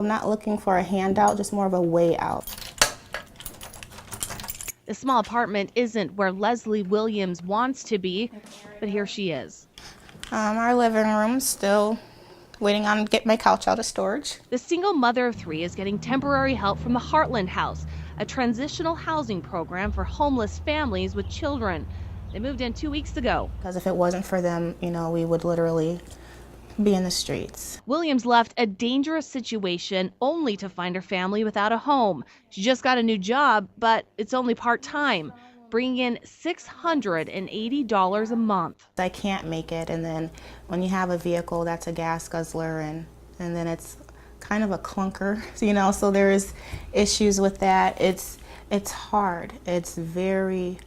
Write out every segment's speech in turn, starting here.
I'm not looking for a handout, just more of a way out. The small apartment isn't where Leslie Williams wants to be, but here she is. Our living room still waiting on to get my couch out of storage. The single mother of 3 is getting temporary help from the Heartland House, a transitional housing program for homeless families with children. They moved in 2 weeks ago. Because if it wasn't for them, we would literally be in the streets. Williams left a dangerous situation only to find her family without a home. She just got a new job, but it's only part-time, bringing in $680 a month. I can't make it, and then when you have a vehicle that's a gas guzzler and then it's kind of a clunker, so there's issues with that. It's hard. It's very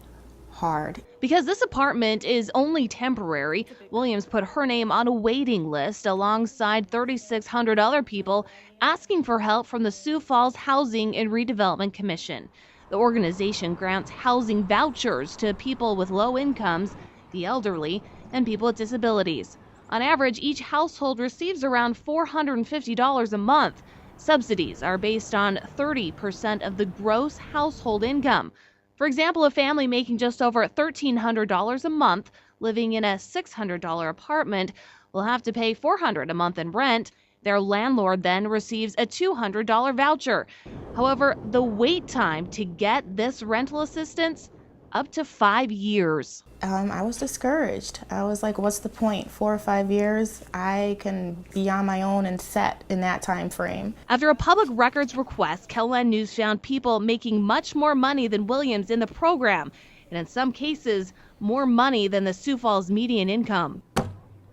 hard. Because this apartment is only temporary, Williams put her name on a waiting list alongside 3,600 other people asking for help from the Sioux Falls Housing and Redevelopment Commission. The organization grants housing vouchers to people with low incomes, the elderly, and people with disabilities. On average, each household receives around $450 a month. Subsidies are based on 30% of the gross household income. For example, a family making just over $1,300 a month living in a $600 apartment will have to pay $400 a month in rent. Their landlord then receives a $200 voucher. However, the wait time to get this rental assistance, up to 5 years. I was discouraged. I was like, what's the point? 4 or 5 years? I can be on my own and set in that time frame. After a public records request, KELOLAND News found people making much more money than Williams in the program, and in some cases, more money than the Sioux Falls median income.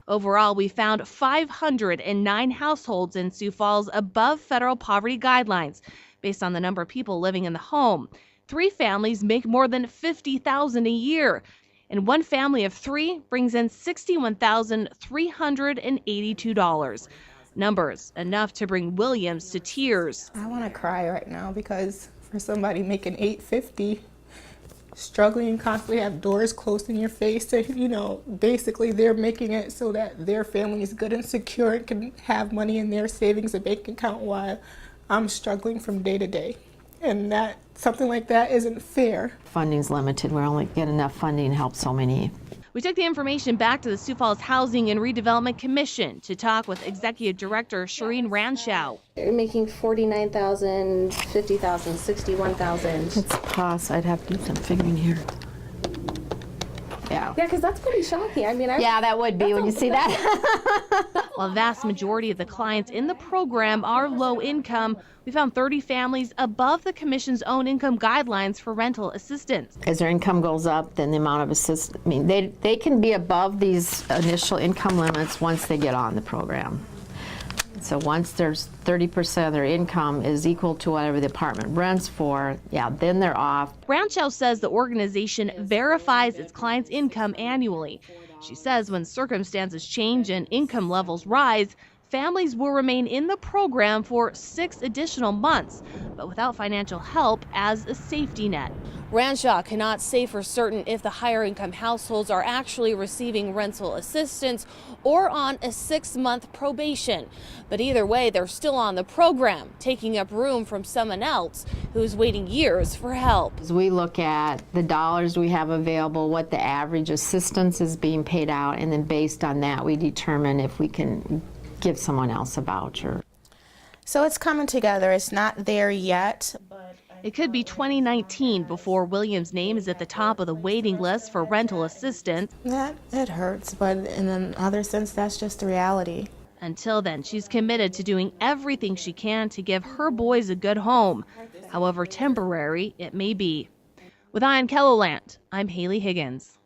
Overall, we found 509 households in Sioux Falls above federal poverty guidelines, based on the number of people living in the home. 3 families make more than $50,000 a year, and one family of 3 brings in $61,382. Numbers enough to bring Williams to tears. I want to cry right now because for somebody making $850, struggling, constantly have doors closed in your face, and basically they're making it so that their family is good and secure and can have money in their savings and bank account while I'm struggling from day to day. And that something like that isn't fair. Funding's limited. We only get enough funding to help so many. We took the information back to the Sioux Falls Housing and Redevelopment Commission to talk with Executive Director Shireen Ranshow. You're making $49,000, $50,000, $61,000. It's cost. I'd have to do some figuring here. Yeah. Yeah, because that's pretty shocking. Yeah, that would be when you see that. While the vast majority of the clients in the program are low income, we found 30 families above the Commission's own income guidelines for rental assistance. As their income goes up, then the amount of assistance, they can be above these initial income limits once they get on the program. So once there's 30% of their income is equal to whatever the apartment rents for, then they're off. Ranshow says the organization verifies its clients' income annually. She says when circumstances change and income levels rise, families will remain in the program for 6 additional months, but without financial help as a safety net. Ranshaw cannot say for certain if the higher income households are actually receiving rental assistance or on a 6-month probation. But either way, they're still on the program, taking up room from someone else who's waiting years for help. As we look at the dollars we have available, what the average assistance is being paid out, and then based on that, we determine if we can give someone else a voucher. So it's coming together. It's not there yet. It could be 2019 before Williams' name is at the top of the waiting list for rental assistance. It hurts, but in another sense, that's just the reality. Until then, she's committed to doing everything she can to give her boys a good home, however temporary it may be. With EYE on KELOLAND, I'm Hailey Higgins.